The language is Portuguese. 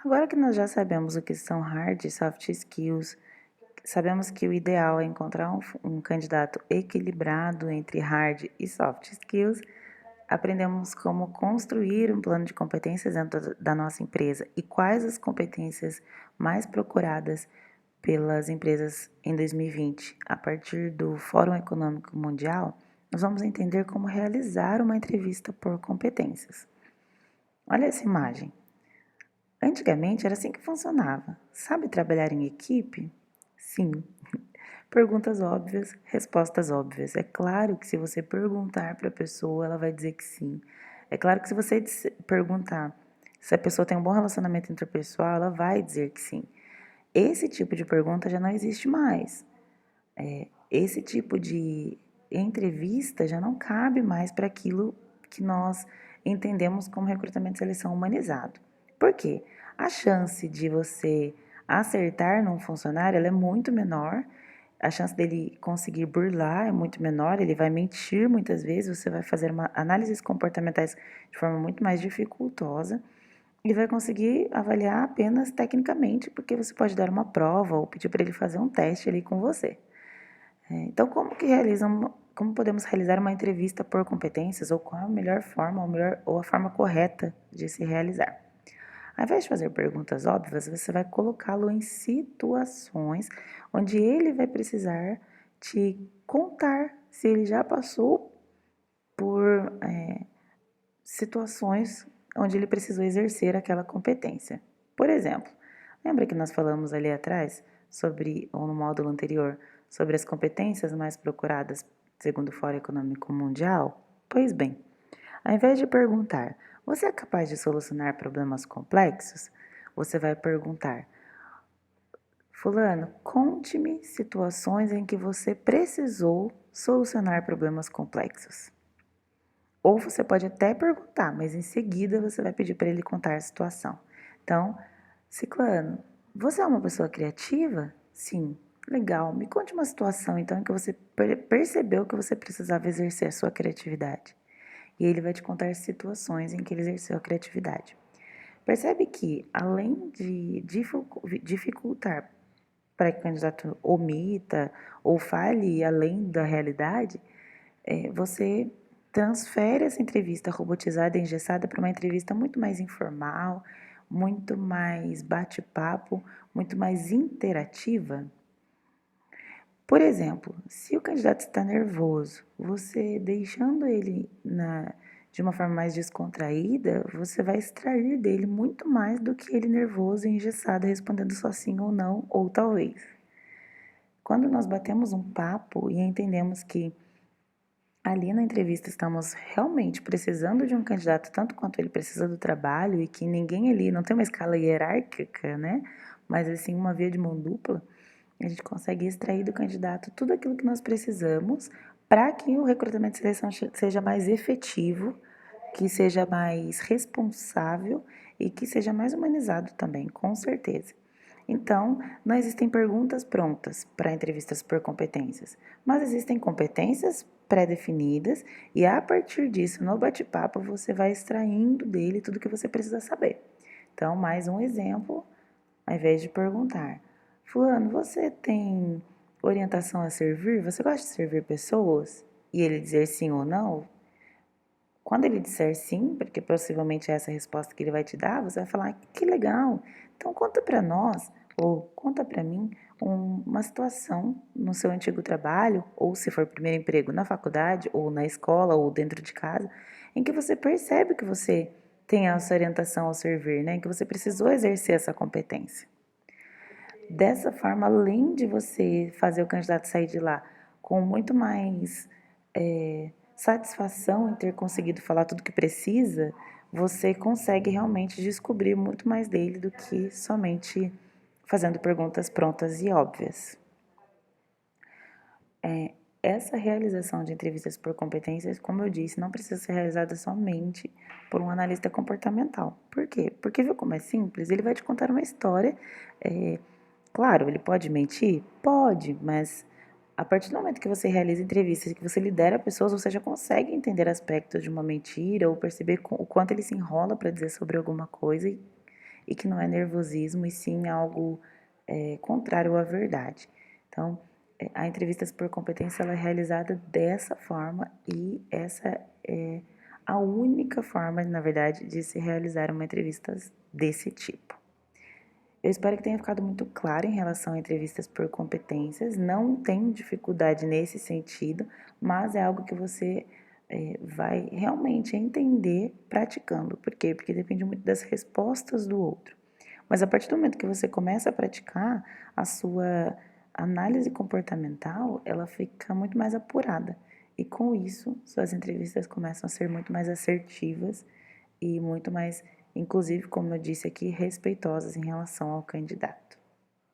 Agora que nós já sabemos o que são hard e soft skills, sabemos que o ideal é encontrar um candidato equilibrado entre hard e soft skills. Aprendemos como construir um plano de competências dentro da nossa empresa e quais as competências mais procuradas pelas empresas em 2020. A partir do Fórum Econômico Mundial, nós vamos entender como realizar uma entrevista por competências. Olha essa imagem. Antigamente era assim que funcionava. Sabe trabalhar em equipe? Sim. Perguntas óbvias, respostas óbvias. É claro que se você perguntar para a pessoa, ela vai dizer que sim. É claro que se você perguntar se a pessoa tem um bom relacionamento interpessoal, ela vai dizer que sim. Esse tipo de pergunta já não existe mais. Esse tipo de entrevista já não cabe mais para aquilo que nós entendemos como recrutamento e seleção humanizado. Por quê? A chance de você acertar num funcionário ela é muito menor, a chance dele conseguir burlar é muito menor, ele vai mentir muitas vezes, você vai fazer análises comportamentais de forma muito mais dificultosa e vai conseguir avaliar apenas tecnicamente, porque você pode dar uma prova ou pedir para ele fazer um teste ali com você. Então, como podemos realizar uma entrevista por competências ou qual a melhor forma ou a forma correta de se realizar? Ao invés de fazer perguntas óbvias, você vai colocá-lo em situações onde ele vai precisar te contar se ele já passou por situações onde ele precisou exercer aquela competência. Por exemplo, lembra que nós falamos ali atrás ou no módulo anterior, sobre as competências mais procuradas segundo o Fórum Econômico Mundial? Pois bem, ao invés de perguntar, você é capaz de solucionar problemas complexos? Você vai perguntar, Fulano, conte-me situações em que você precisou solucionar problemas complexos. Ou você pode até perguntar, mas em seguida você vai pedir para ele contar a situação. Então, Ciclano, você é uma pessoa criativa? Sim. Legal. Me conte uma situação então em que você percebeu que você precisava exercer a sua criatividade. E ele vai te contar situações em que ele exerceu a criatividade. Percebe que, além de dificultar para que o candidato omita ou fale além da realidade, você transfere essa entrevista robotizada e engessada para uma entrevista muito mais informal, muito mais bate-papo, muito mais interativa. Por exemplo, se o candidato está nervoso, você deixando ele de uma forma mais descontraída, você vai extrair dele muito mais do que ele nervoso e engessado respondendo só sim ou não, ou talvez. Quando nós batemos um papo e entendemos que ali na entrevista estamos realmente precisando de um candidato tanto quanto ele precisa do trabalho e que ninguém ali, não tem uma escala hierárquica, né? Mas assim, uma via de mão dupla, a gente consegue extrair do candidato tudo aquilo que nós precisamos para que o recrutamento e seleção seja mais efetivo, que seja mais responsável e que seja mais humanizado também, com certeza. Então, não existem perguntas prontas para entrevistas por competências, mas existem competências pré-definidas e a partir disso, no bate-papo, você vai extraindo dele tudo que você precisa saber. Então, mais um exemplo, ao invés de perguntar, Fulano, você tem orientação a servir? Você gosta de servir pessoas? E ele dizer sim ou não, quando ele disser sim, porque possivelmente é essa a resposta que ele vai te dar, você vai falar: que legal, então conta para nós, ou conta para mim, uma situação no seu antigo trabalho, ou se for primeiro emprego na faculdade, ou na escola, ou dentro de casa, em que você percebe que você tem essa orientação ao servir, né? Em que você precisou exercer essa competência. Dessa forma, além de você fazer o candidato sair de lá com muito mais satisfação em ter conseguido falar tudo que precisa, você consegue realmente descobrir muito mais dele do que somente fazendo perguntas prontas e óbvias. Essa realização de entrevistas por competências, como eu disse, não precisa ser realizada somente por um analista comportamental. Por quê? Porque viu como é simples? Ele vai te contar uma história. Claro, ele pode mentir? Pode, mas a partir do momento que você realiza entrevistas, que você lidera pessoas, você já consegue entender aspectos de uma mentira ou perceber o quanto ele se enrola para dizer sobre alguma coisa e que não é nervosismo e sim algo contrário à verdade. Então, a entrevista por competência ela é realizada dessa forma e essa é a única forma, na verdade, de se realizar uma entrevista desse tipo. Eu espero que tenha ficado muito claro em relação a entrevistas por competências. Não tem dificuldade nesse sentido, mas é algo que você vai realmente entender praticando. Por quê? Porque depende muito das respostas do outro. Mas a partir do momento que você começa a praticar, a sua análise comportamental, ela fica muito mais apurada. E com isso, suas entrevistas começam a ser muito mais assertivas e muito mais, inclusive, como eu disse aqui, respeitosas em relação ao candidato.